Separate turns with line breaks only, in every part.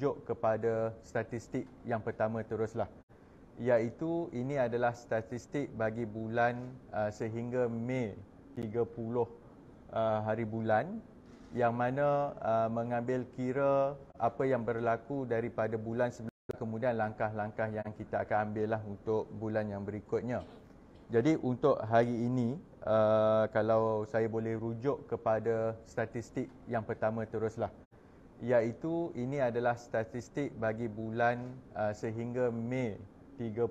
rujuk kepada statistik yang pertama teruslah, iaitu ini adalah statistik bagi bulan sehingga Mei 30 hari bulan, yang mana mengambil kira apa yang berlaku daripada bulan sebelum, kemudian langkah-langkah yang kita akan ambil lah untuk bulan yang berikutnya. Jadi untuk hari ini, kalau saya boleh rujuk kepada statistik yang pertama teruslah, iaitu ini adalah statistik bagi bulan sehingga Mei 30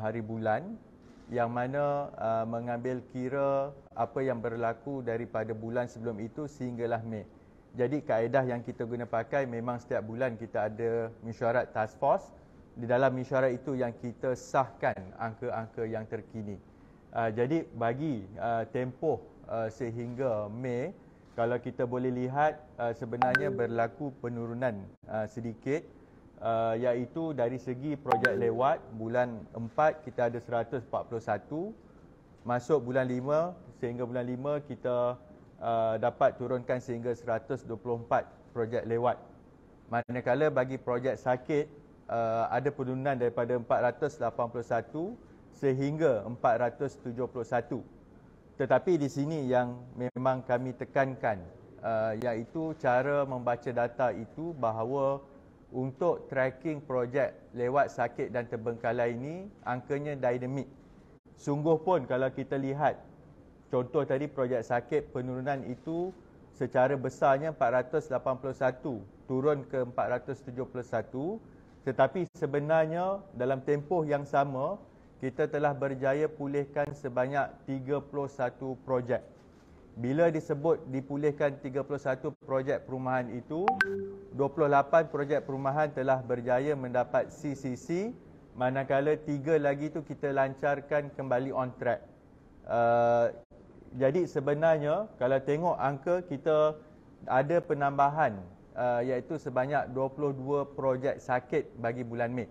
hari bulan, yang mana mengambil kira apa yang berlaku daripada bulan sebelum itu sehinggalah Mei. Jadi kaedah yang kita guna pakai memang setiap bulan kita ada mesyuarat task force. Di dalam mesyuarat itu yang kita sahkan angka-angka yang terkini. Jadi bagi tempoh sehingga Mei, kalau kita boleh lihat sebenarnya berlaku penurunan sedikit, iaitu dari segi projek lewat, bulan 4 kita ada 141, masuk bulan 5 sehingga bulan 5 kita dapat turunkan sehingga 124 projek lewat. Manakala bagi projek sakit ada penurunan daripada 481 sehingga 471. Tetapi di sini yang memang kami tekankan, iaitu cara membaca data itu bahawa untuk tracking projek lewat sakit dan terbengkalai ini angkanya dinamik. Sungguh pun kalau kita lihat contoh tadi projek sakit, penurunan itu secara besarnya 481 turun ke 471, tetapi sebenarnya dalam tempoh yang sama kita telah berjaya pulihkan sebanyak 31 projek. Bila disebut dipulihkan 31 projek perumahan itu, 28 projek perumahan telah berjaya mendapat CCC, manakala 3 lagi tu kita lancarkan kembali on track. Jadi sebenarnya kalau tengok angka, kita ada penambahan iaitu sebanyak 22 projek sakit bagi bulan Mei.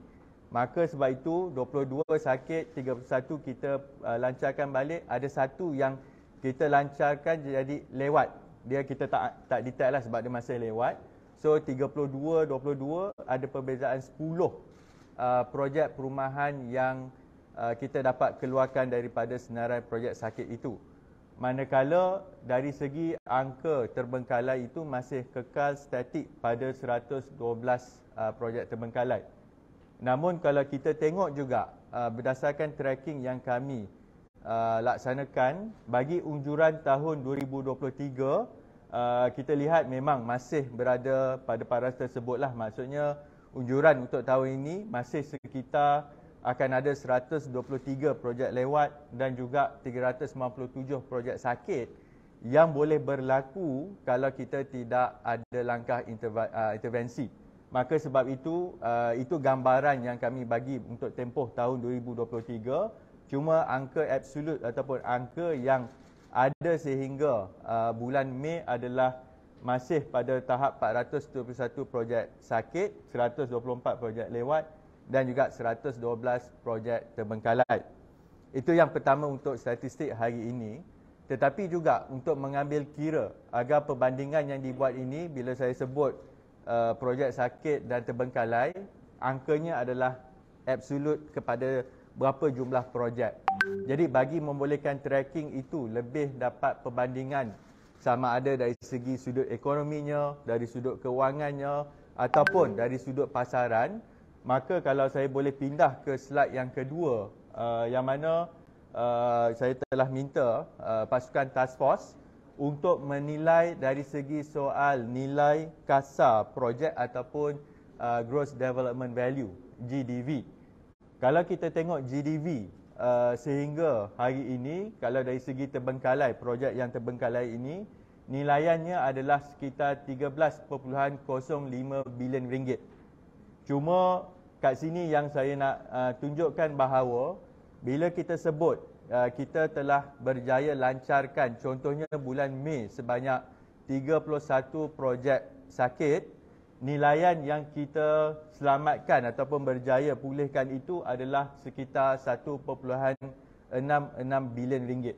Maka sebab itu 22 sakit, 31 kita lancarkan balik, ada satu yang kita lancarkan jadi lewat. Dia kita tak detect lah sebab dia masih lewat. So 32, 22 ada perbezaan 10 projek perumahan yang kita dapat keluarkan daripada senarai projek sakit itu. Manakala dari segi angka terbengkalai itu masih kekal statik pada 112 projek terbengkalai. Namun kalau kita tengok juga berdasarkan tracking yang kami laksanakan bagi unjuran tahun 2023, kita lihat memang masih berada pada paras tersebutlah. Maksudnya unjuran untuk tahun ini masih sekitar akan ada 123 projek lewat dan juga 397 projek sakit yang boleh berlaku kalau kita tidak ada langkah intervensi. Maka sebab itu gambaran yang kami bagi untuk tempoh tahun 2023. Cuma angka absolut ataupun angka yang ada sehingga bulan Mei adalah masih pada tahap 471 projek sakit, 124 projek lewat dan juga 112 projek terbengkalai. Itu yang pertama untuk statistik hari ini. Tetapi juga untuk mengambil kira agar perbandingan yang dibuat ini, bila saya sebut projek sakit dan terbengkalai, angkanya adalah absolut kepada berapa jumlah projek. Jadi bagi membolehkan tracking itu lebih dapat perbandingan sama ada dari segi sudut ekonominya, dari sudut kewangannya ataupun dari sudut pasaran. Maka kalau saya boleh pindah ke slide yang kedua, yang mana saya telah minta pasukan task force untuk menilai dari segi soal nilai kasar projek ataupun Gross Development Value, GDV. Kalau kita tengok GDV sehingga hari ini, kalau dari segi terbengkalai, projek yang terbengkalai ini, nilaiannya adalah sekitar 13.05 bilion ringgit. Cuma kat sini yang saya nak tunjukkan bahawa bila kita sebut kita telah berjaya lancarkan contohnya bulan Mei sebanyak 31 projek sakit, nilaian yang kita selamatkan ataupun berjaya pulihkan itu adalah sekitar 1.66 bilion ringgit.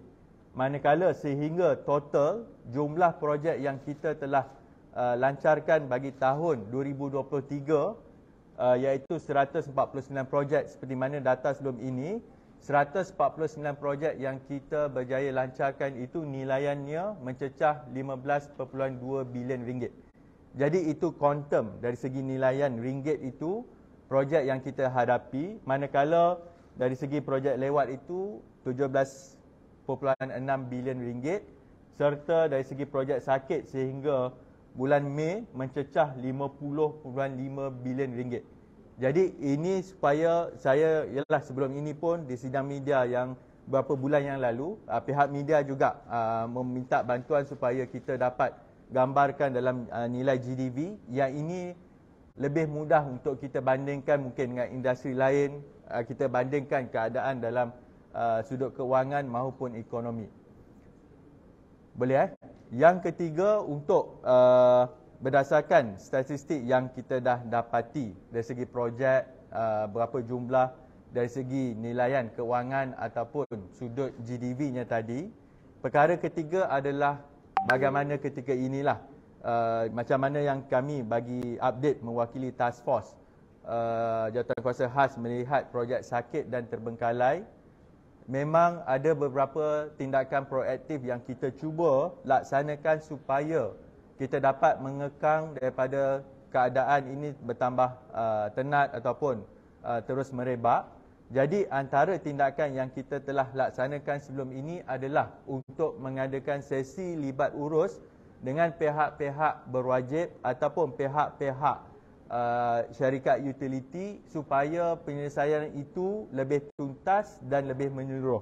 Manakala sehingga total jumlah projek yang kita telah lancarkan bagi tahun 2023 iaitu 149 projek. Seperti mana data sebelum ini, 149 projek yang kita berjaya lancarkan itu nilaiannya mencecah 15.2 bilion ringgit. Jadi itu quantum dari segi nilaian ringgit itu projek yang kita hadapi, manakala dari segi projek lewat itu 17.6 bilion ringgit, serta dari segi projek sakit sehingga bulan Mei mencecah 50.5 bilion ringgit. Jadi ini supaya saya, ialah sebelum ini pun di sidang media yang beberapa bulan yang lalu, pihak media juga meminta bantuan supaya kita dapat gambarkan dalam nilai GDV yang ini lebih mudah untuk kita bandingkan mungkin dengan industri lain, kita bandingkan keadaan dalam sudut kewangan maupun ekonomi. Boleh Yang ketiga, untuk berdasarkan statistik yang kita dah dapati dari segi projek, berapa jumlah, dari segi nilaian kewangan ataupun sudut GDV-nya tadi, perkara ketiga adalah bagaimana ketika inilah macam mana yang kami bagi update mewakili task force Jawatankuasa Khas melihat projek sakit dan terbengkalai. Memang ada beberapa tindakan proaktif yang kita cuba laksanakan supaya kita dapat mengekang daripada keadaan ini bertambah tenat ataupun terus merebak. Jadi antara tindakan yang kita telah laksanakan sebelum ini adalah untuk mengadakan sesi libat urus dengan pihak-pihak berwajib ataupun pihak-pihak syarikat utility supaya penyelesaian itu lebih tuntas dan lebih menyeluruh.